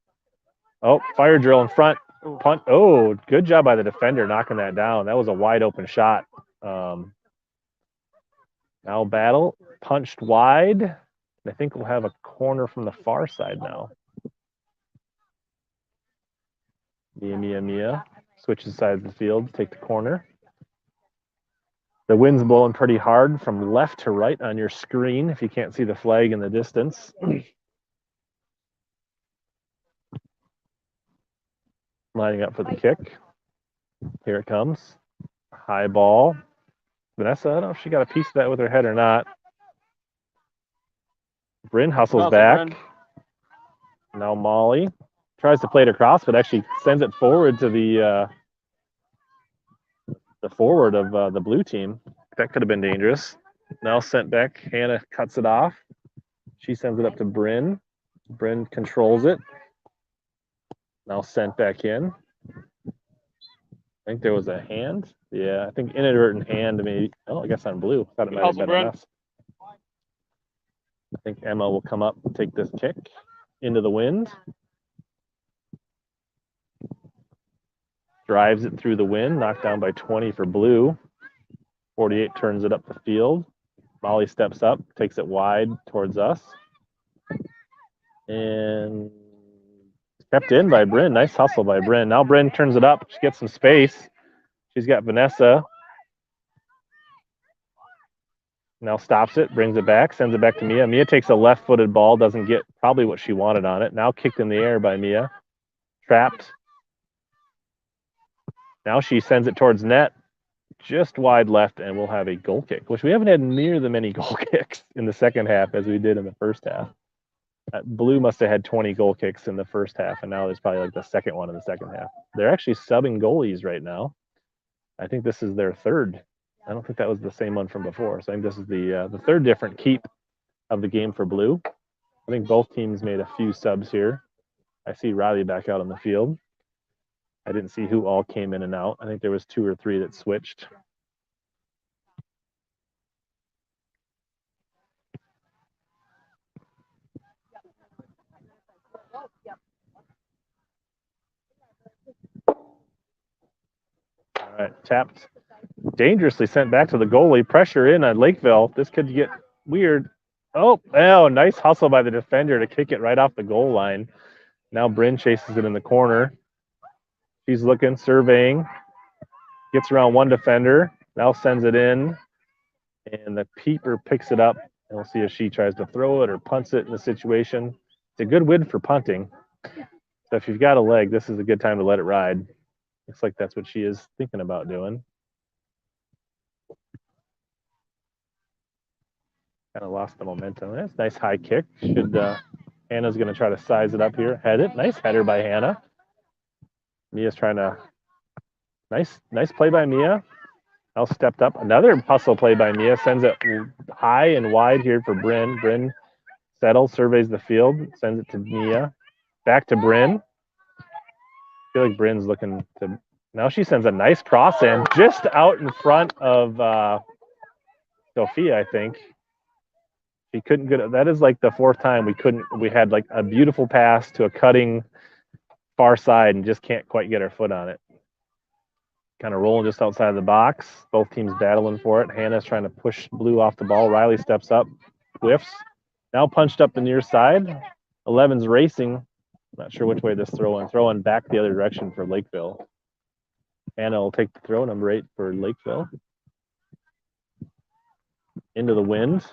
Oh, fire drill in front. Punt. Oh, good job by the defender knocking that down. That was a wide open shot. Now battle. Punched wide. I think we'll have a corner from the far side now. Mia. Switches sides of the field, take the corner. The wind's blowing pretty hard from left to right on your screen if you can't see the flag in the distance. Lining up for the kick. Here it comes. High ball. Vanessa, I don't know if she got a piece of that with her head or not. Bryn hustles back. Bryn. Now Molly tries to play it across, but actually sends it forward to the forward of the blue team. That could have been dangerous. Now sent back. Hannah cuts it off. She sends it up to Bryn. Bryn controls it. Now sent back in. I think there was a hand. Yeah, I think inadvertent hand maybe. Oh, I guess on blue. Thought it might have been on us. I think Emma will come up and take this kick into the wind. Drives it through the wind, knocked down by 20 for blue. 48 turns it up the field. Molly steps up, takes it wide towards us. And kept in by Bryn. Nice hustle by Bryn. Now Bryn turns it up. She gets some space. She's got Vanessa. Now stops it, brings it back, sends it back to Mia. Mia takes a left-footed ball, doesn't get probably what she wanted on it. Now kicked in the air by Mia. Trapped. Now she sends it towards net, just wide left, and we'll have a goal kick, which we haven't had near the many goal kicks in the second half as we did in the first half. Blue must have had 20 goal kicks in the first half, and now there's probably like the second one in the second half. They're actually subbing goalies right now. I think this is their third. I don't think that was the same one from before. So I think this is the third different keep of the game for blue. I think both teams made a few subs here. I see Riley back out on the field. I didn't see who all came in and out. I think there was 2 or 3 that switched. All right, tapped. Dangerously sent back to the goalie. Pressure in on Lakeville. This could get weird. Oh, nice hustle by the defender to kick it right off the goal line. Now Bryn chases it in the corner. She's looking, surveying. Gets around one defender. Now sends it in. And the keeper picks it up And we'll see if she tries to throw it or punts it in the situation. It's a good win for punting. So if you've got a leg, this is a good time to let it ride. Looks like that's what she is thinking about doing. Kind of lost the momentum. That's a nice high kick. Hannah's going to try to size it up here. Head it. Nice header by Hannah. Mia's trying to. Nice play by Mia. Now stepped up. Another hustle play by Mia. Sends it high and wide here for Bryn. Bryn settles, surveys the field, sends it to Mia. Back to Bryn. I feel like Bryn's looking to. Now she sends a nice cross in just out in front of Sophia, I think. She couldn't get it. That is like the fourth time we had like a beautiful pass to a cutting far side and just can't quite get our foot on it. Kind of rolling just outside of the box. Both teams battling for it. Hannah's trying to push Blue off the ball. Riley steps up, whiffs. Now punched up the near side. 11's racing. Not sure which way this throwing back the other direction for Lakeville. Hannah will take the throw, number 8 for Lakeville. Into the wind.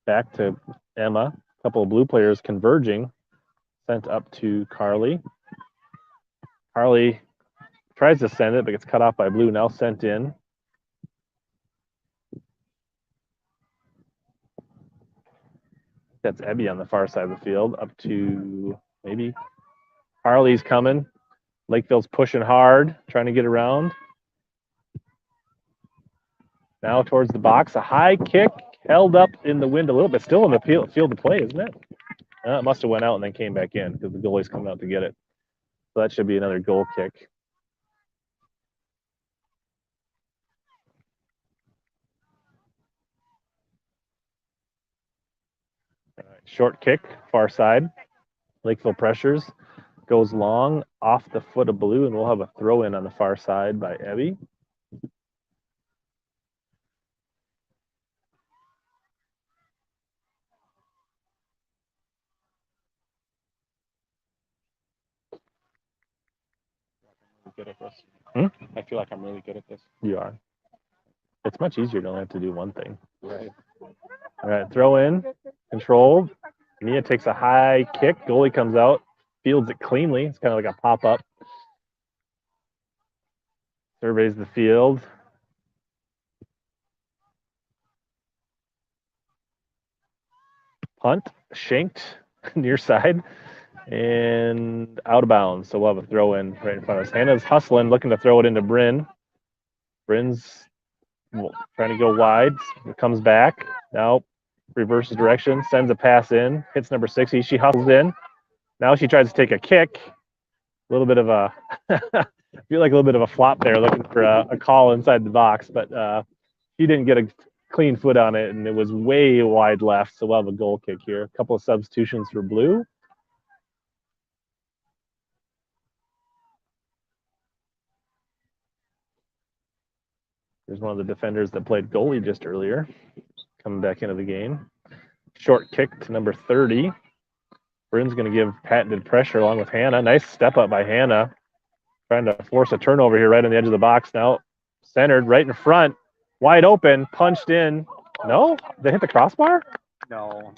Back to Emma. A couple of Blue players converging. Sent up to Carly. Carly tries to send it, but gets cut off by Blue. Now sent in. That's Ebby on the far side of the field. Up to maybe Carly's coming. Lakeville's pushing hard, trying to get around. Now towards the box. A high kick. Held up in the wind a little bit. Still in the field to play, isn't it? It must have went out and then came back in because the goalie's coming out to get it. So that should be another goal kick. All right, short kick, far side. Lakeville pressures. Goes long, off the foot of Blue, and we'll have a throw in on the far side by Evie. Good at this. Hmm? I feel like I'm really good at this. You are. It's much easier to only have to do one thing. Right. All right, throw in, controlled. Mia takes a high kick. Goalie comes out, fields it cleanly. It's kind of like a pop-up. Surveys the field. Punt, shanked, near side, and out of bounds. So we'll have a throw in right in front of us. Hannah's hustling, looking to throw it into Bryn. Bryn's trying to go wide. It comes back. Now reverses direction, sends a pass in, hits number 60. She hustles in. Now she tries to take a kick. A little bit of a, I feel like a little bit of a flop there, looking for a call inside the box, but she didn't get a clean foot on it, and it was way wide left, so we'll have a goal kick here. A couple of substitutions for Blue. There's one of the defenders that played goalie just earlier, coming back into the game. Short kick to number 30. Bryn's going to give patented pressure along with Hannah. Nice step up by Hannah. Trying to force a turnover here right on the edge of the box. Now centered right in front. Wide open. Punched in. No? They hit the crossbar? No.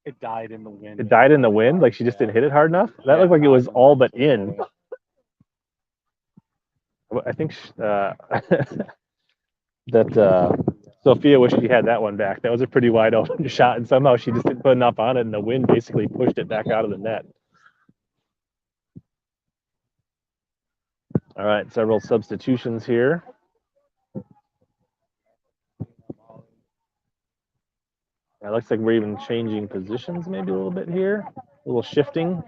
It died in the wind. It died in the wind? Like she just didn't hit it hard enough? That looked like it was all but in. I think that Sophia wished she had that one back. That was a pretty wide open shot, and somehow she just didn't put enough on it, and the wind basically pushed it back out of the net. All right, several substitutions here. It looks like we're even changing positions maybe a little bit here. A little shifting.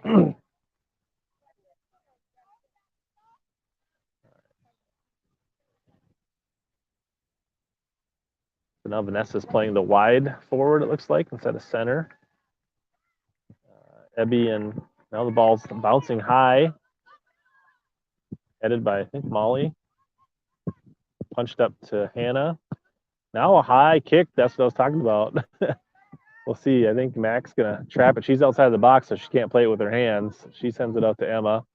So now Vanessa's playing the wide forward, it looks like, instead of center. Ebby, and now the ball's bouncing high. Headed by, I think, Molly. Punched up to Hannah. Now a high kick. That's what I was talking about. We'll see. I think Mac's going to trap it. She's outside the box, so she can't play it with her hands. She sends it out to Emma.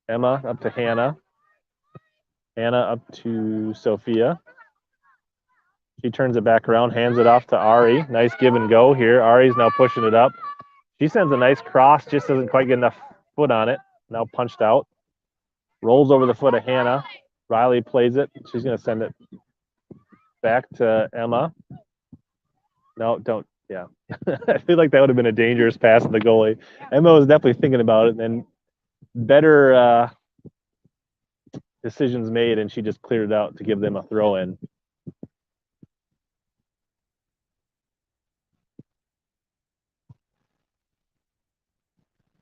Emma up to Hannah. Hannah up to Sophia. She turns it back around, hands it off to Ari. Nice give and go here. Ari's now pushing it up. She sends a nice cross, just doesn't quite get enough foot on it. Now punched out. Rolls over the foot of Hannah. Riley plays it. She's going to send it back to Emma. No, don't. Yeah. I feel like that would have been a dangerous pass to the goalie. Emma was definitely thinking about it, and then better decisions made, and she just cleared it out to give them a throw in.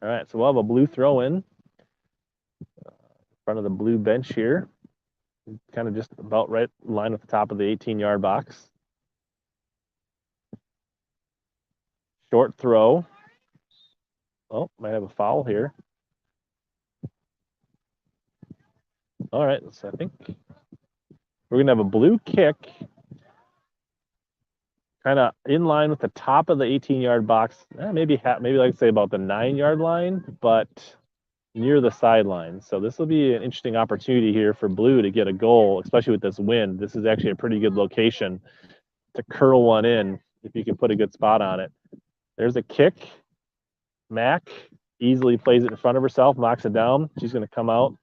All right, so we'll have a blue throw in front of the blue bench here. Kind of just about right in line with the top of the 18-yard box. Short throw. Oh, might have a foul here. All right, so I think we're going to have a blue kick kind of in line with the top of the 18-yard box. Maybe like say about the 9-yard line, but near the sideline. So this will be an interesting opportunity here for blue to get a goal, especially with this wind. This is actually a pretty good location to curl one in if you can put a good spot on it. There's a kick. Mac easily plays it in front of herself, knocks it down. She's going to come out.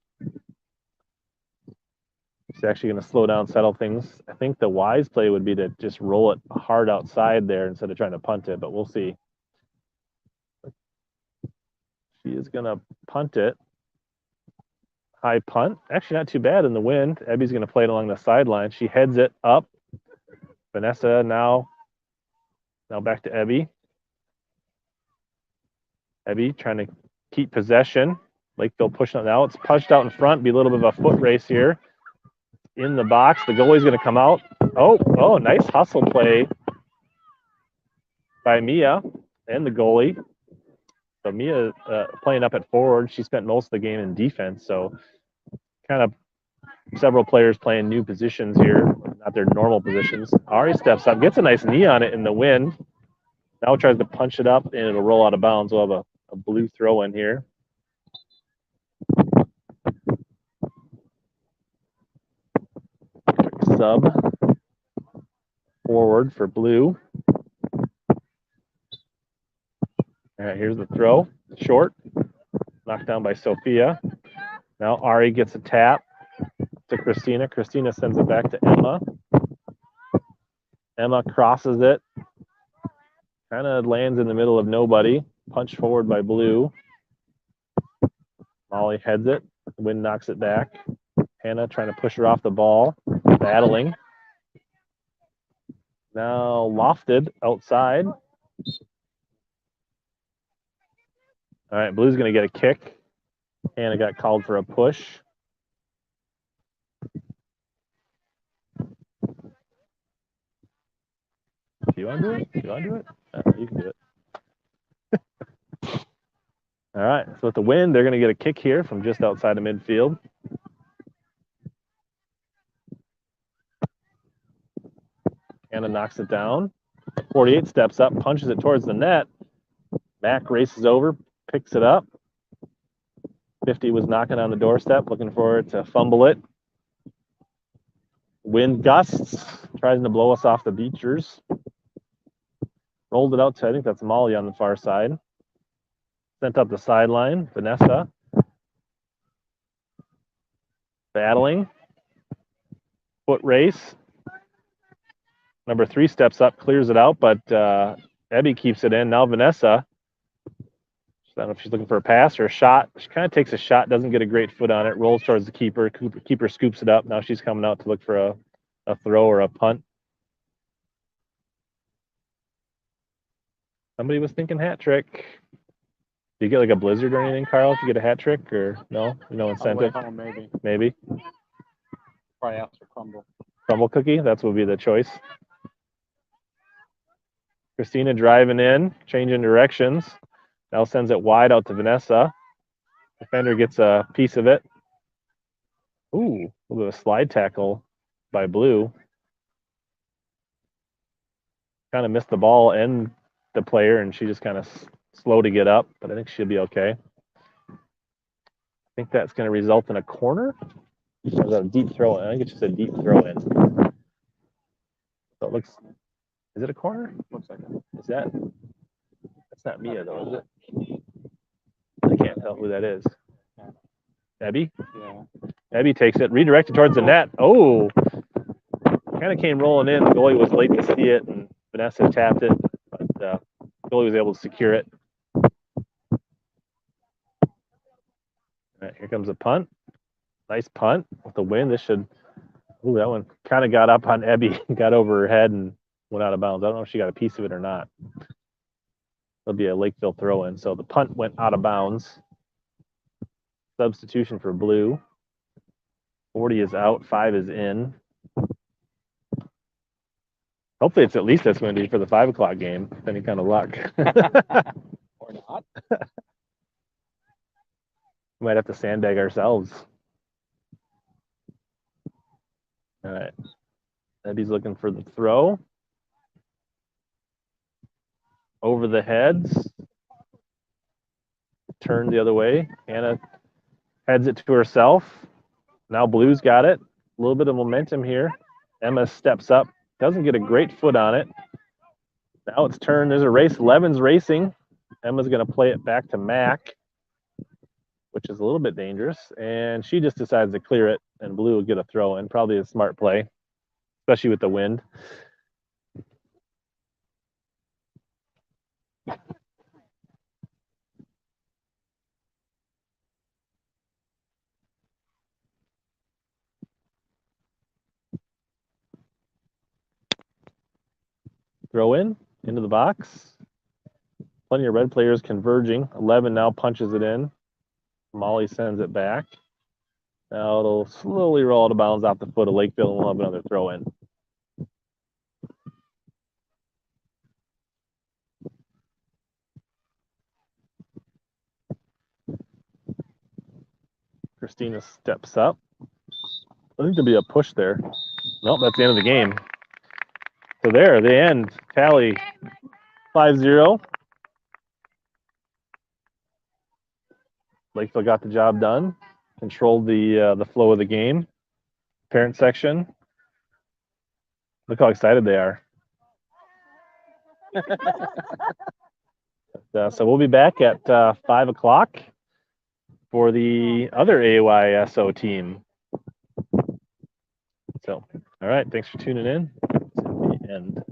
She's actually going to slow down, settle things. I think the wise play would be to just roll it hard outside there instead of trying to punt it, but we'll see. She is going to punt it. High punt. Actually, not too bad in the wind. Ebby's going to play it along the sideline. She heads it up. Vanessa now back to Ebby. Ebby trying to keep possession. Lakeville pushing it now. It's punched out in front. Be a little bit of a foot race here. In the box. The goalie's going to come out. Oh, nice hustle play by Mia and the goalie. So Mia playing up at forward. She spent most of the game in defense. So kind of several players playing new positions here, not their normal positions. Ari steps up, gets a nice knee on it in the wind. Now tries to punch it up, and it'll roll out of bounds. We'll have a blue throw in here. Quick sub forward for blue. All right, here's the throw. Short. Knocked down by Sophia. Now Ari gets a tap to Christina. Christina sends it back to Emma. Emma crosses it. Kind of lands in the middle of nobody. Punched forward by blue. Molly heads it. The wind knocks it back. Hannah trying to push her off the ball. Battling. Now lofted outside. All right, blue's going to get a kick. Hannah got called for a push. Do you want to do it? You can do it. All right, so with the wind, they're going to get a kick here from just outside of midfield. Hannah knocks it down. 48 steps up, punches it towards the net. Mac races over, picks it up. 50 was knocking on the doorstep, looking for it to fumble it. Wind gusts, tries to blow us off the Beechers. Rolled it out to, I think that's Molly on the far side. Sent up the sideline, Vanessa. Battling. Foot race. Number 3 steps up, clears it out, but Ebby keeps it in. Now Vanessa. I don't know if she's looking for a pass or a shot. She kind of takes a shot, doesn't get a great foot on it, rolls towards the keeper. Keeper scoops it up. Now she's coming out to look for a throw or a punt. Somebody was thinking hat trick. Do you get like a blizzard or anything, Carl, if you get a hat trick, or no? No incentive? Maybe. Probably after crumble. Crumble cookie, that's would be the choice. Christina driving in, changing directions. Now sends it wide out to Vanessa. Defender gets a piece of it. Ooh, a little bit of a slide tackle by blue. Kind of missed the ball and the player, and she just kind of slow to get up, but I think she'll be okay. I think that's going to result in a corner. Or is that a deep throw in? I think it's just a deep throw in. So looks, is it a corner? Looks like it. Is that, that's not Mia though, is it? I can't tell who that is. Abby? Yeah. Abby takes it, redirected towards the net. Oh, kind of came rolling in. The goalie was late to see it, and Vanessa tapped it, but the goalie was able to secure it. All right, here comes a punt. Nice punt with the wind. This should, ooh, that one kind of got up on Abby, got over her head and went out of bounds. I don't know if she got a piece of it or not. It'll be a Lakeville throw in. So the punt went out of bounds. Substitution for blue. 40 is out, 5 is in. Hopefully it's at least that's going to be for the 5 o'clock game, with any kind of luck. Or not. We might have to sandbag ourselves. All right. Abby's looking for the throw. Over the heads. Turned the other way. Hannah heads it to herself. Now Blue's got it. A little bit of momentum here. Emma steps up. Doesn't get a great foot on it. Now it's turned. There's a race. Levin's racing. Emma's going to play it back to Mac, which is a little bit dangerous. And she just decides to clear it, and Blue will get a throw in. Probably a smart play, especially with the wind. Throw in, into the box. Plenty of red players converging. 11 now punches it in. Molly sends it back. Now it'll slowly roll out of bounds off the foot of Lakeville, and we'll have another throw in. Christina steps up. I think there'll be a push there. Nope, that's the end of the game. So there, the end. Tally 5-0. Lakeville got the job done. Controlled the flow of the game. Parent section. Look how excited they are. So we'll be back at 5 o'clock for the other AYSO team. So, all right, thanks for tuning in. It's the end.